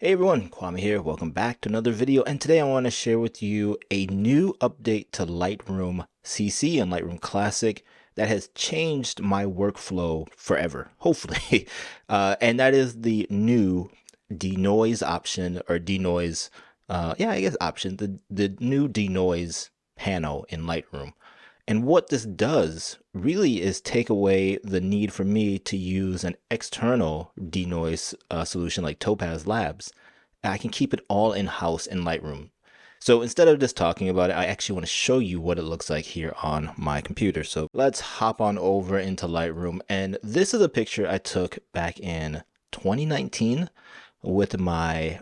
Hey everyone, Kwame here. Welcome back to another video, and today I want to share with you a new update to Lightroom CC and Lightroom Classic that has changed my workflow forever, hopefully. And that is the new Denoise option, or Denoise, I guess option, the new Denoise panel in Lightroom. And what this does really is take away the need for me to use an external denoise solution like Topaz Labs. I can keep it all in-house in Lightroom. So instead of just talking about it, I actually want to show you what it looks like here on my computer. So let's hop on over into Lightroom. And this is a picture I took back in 2019 with my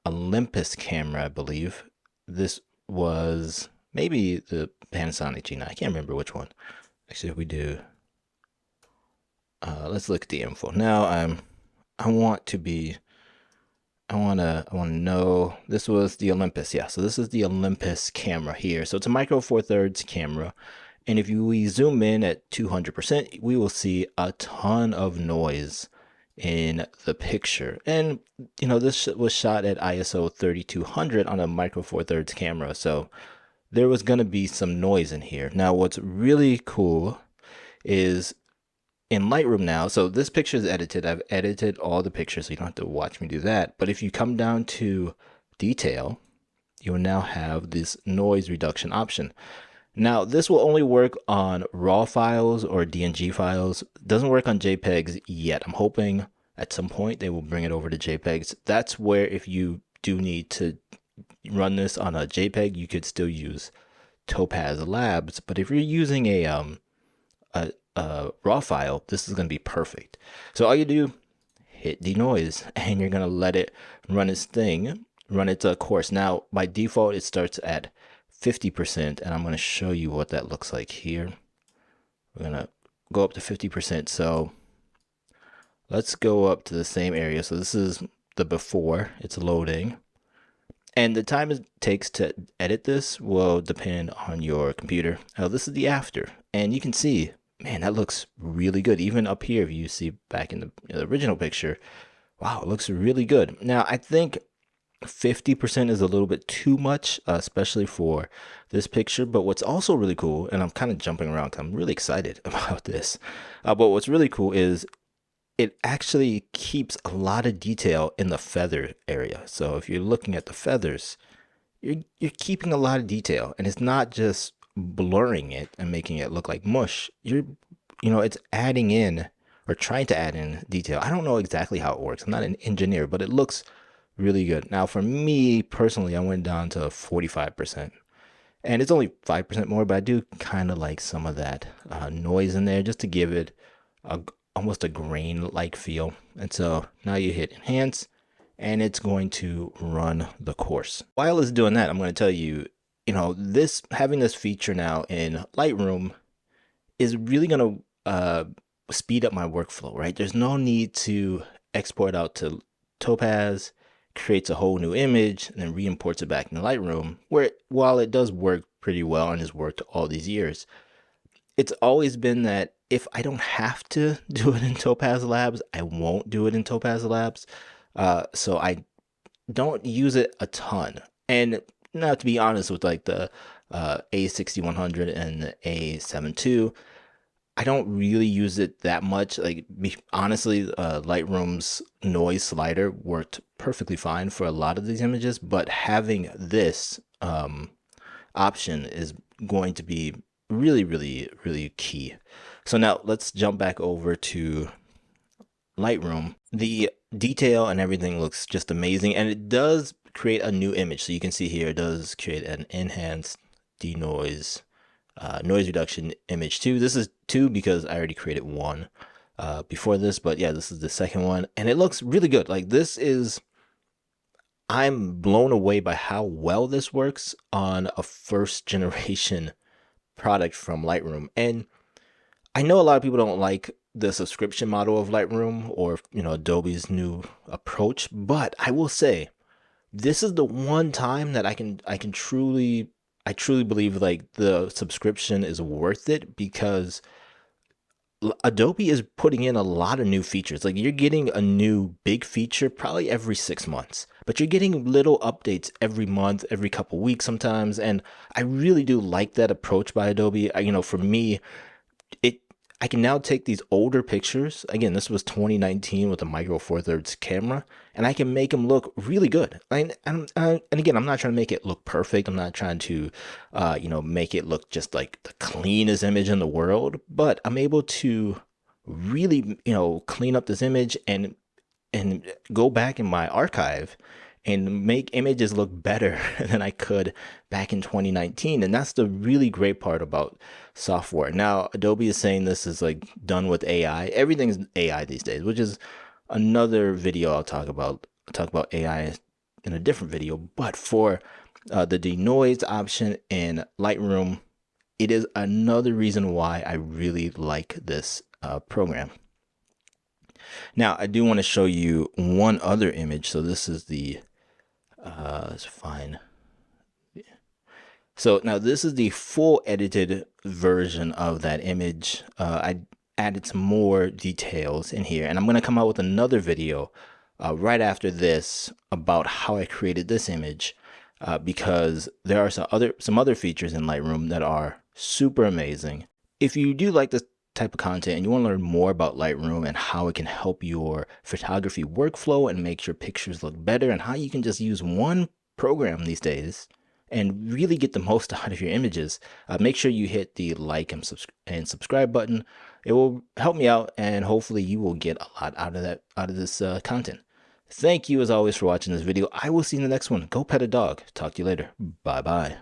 Olympus camera, I believe. This was maybe the Panasonic G9. I can't remember which one. Actually, if we do, let's look at the info. Now I want to know, this was the Olympus. Yeah, so this is the Olympus camera here. So it's a micro four thirds camera. And if we zoom in at 200%, we will see a ton of noise in the picture. And, you know, this was shot at ISO 3200 on a micro four thirds camera. So there was going to be some noise in here. Now, what's really cool is in Lightroom now, so this picture is edited. I've edited all the pictures, so you don't have to watch me do that. But if you come down to detail, you will now have this noise reduction option. Now, this will only work on RAW files or DNG files. It doesn't work on JPEGs yet. I'm hoping at some point they will bring it over to JPEGs. That's where if you do need to run this on a JPEG, you could still use Topaz Labs. But if you're using a RAW file, this is going to be perfect. So all you do, hit denoise, and you're going to let it run its thing, run its course. Now, by default, it starts at 50%, and I'm going to show you what that looks like here. We're going to go up to 50%. So let's go up to the same area. So this is the before, it's loading. And the time it takes to edit this will depend on your computer. Now, this is the after, and you can see, man, that looks really good. Even up here, if you see back in the original picture, wow, it looks really good. Now, I think 50% is a little bit too much, especially for this picture. But what's also really cool, and I'm kind of jumping around because I'm really excited about this. But what's really cool is it actually keeps a lot of detail in the feather area. So if you're looking at the feathers, you're keeping a lot of detail, and it's not just blurring it and making it look like mush. It's adding in, or trying to add in, detail. I don't know exactly how it works. I'm not an engineer, but it looks really good. Now, for me personally, I went down to 45%. And it's only 5% more, but I do kind of like some of that noise in there just to give it almost a grain-like feel. And so now you hit enhance, and it's going to run the course. While it's doing that, I'm going to tell you, having this feature now in Lightroom is really going to speed up my workflow, right? There's no need to export out to Topaz, creates a whole new image, and then re-imports it back into Lightroom, where while it does work pretty well and has worked all these years, it's always been that if I don't have to do it in Topaz Labs, I won't do it in Topaz Labs. So I don't use it a ton. And now, to be honest, with like the A6100 and the A72, I don't really use it that much. Like, honestly, Lightroom's noise slider worked perfectly fine for a lot of these images, but having this option is going to be really, really, really key. So now let's jump back over to Lightroom. The detail and everything looks just amazing, and it does create a new image. So you can see here, it does create an enhanced denoise noise reduction image 2. This is 2 because I already created one before this, but yeah, this is the second one, and it looks really good. Like, I'm blown away by how well this works on a first generation product from Lightroom. And I know a lot of people don't like the subscription model of Lightroom, or Adobe's new approach, but I will say this is the one time that I truly believe like the subscription is worth it, because Adobe is putting in a lot of new features. Like you're getting a new big feature probably every 6 months, but you're getting little updates every month, every couple weeks sometimes. And I really do like that approach by Adobe. For me, it I can now take these older pictures. Again, this was 2019 with a Micro Four Thirds camera, and I can make them look really good. And again, I'm not trying to make it look perfect. I'm not trying to, make it look just like the cleanest image in the world. But I'm able to really, clean up this image and go back in my archive and make images look better than I could back in 2019. And that's the really great part about software. Now, Adobe is saying this is like done with AI. Everything's AI these days, which is another video I'll talk about. I'll talk about AI in a different video. But for the denoise option in Lightroom, it is another reason why I really like this program. Now, I do want to show you one other image. So this is the, let's find. So now this is the full edited version of that image. I added some more details in here, and I'm going to come out with another video right after this about how I created this image, because there are some other features in Lightroom that are super amazing. If you do like this type of content and you want to learn more about Lightroom and how it can help your photography workflow and make your pictures look better, and how you can just use one program these days and really get the most out of your images, make sure you hit the like and subscribe button. It will help me out, and hopefully you will get a lot out of this content. Thank you as always for watching this video. I will see you in the next one. Go pet a dog. Talk to you later. Bye bye.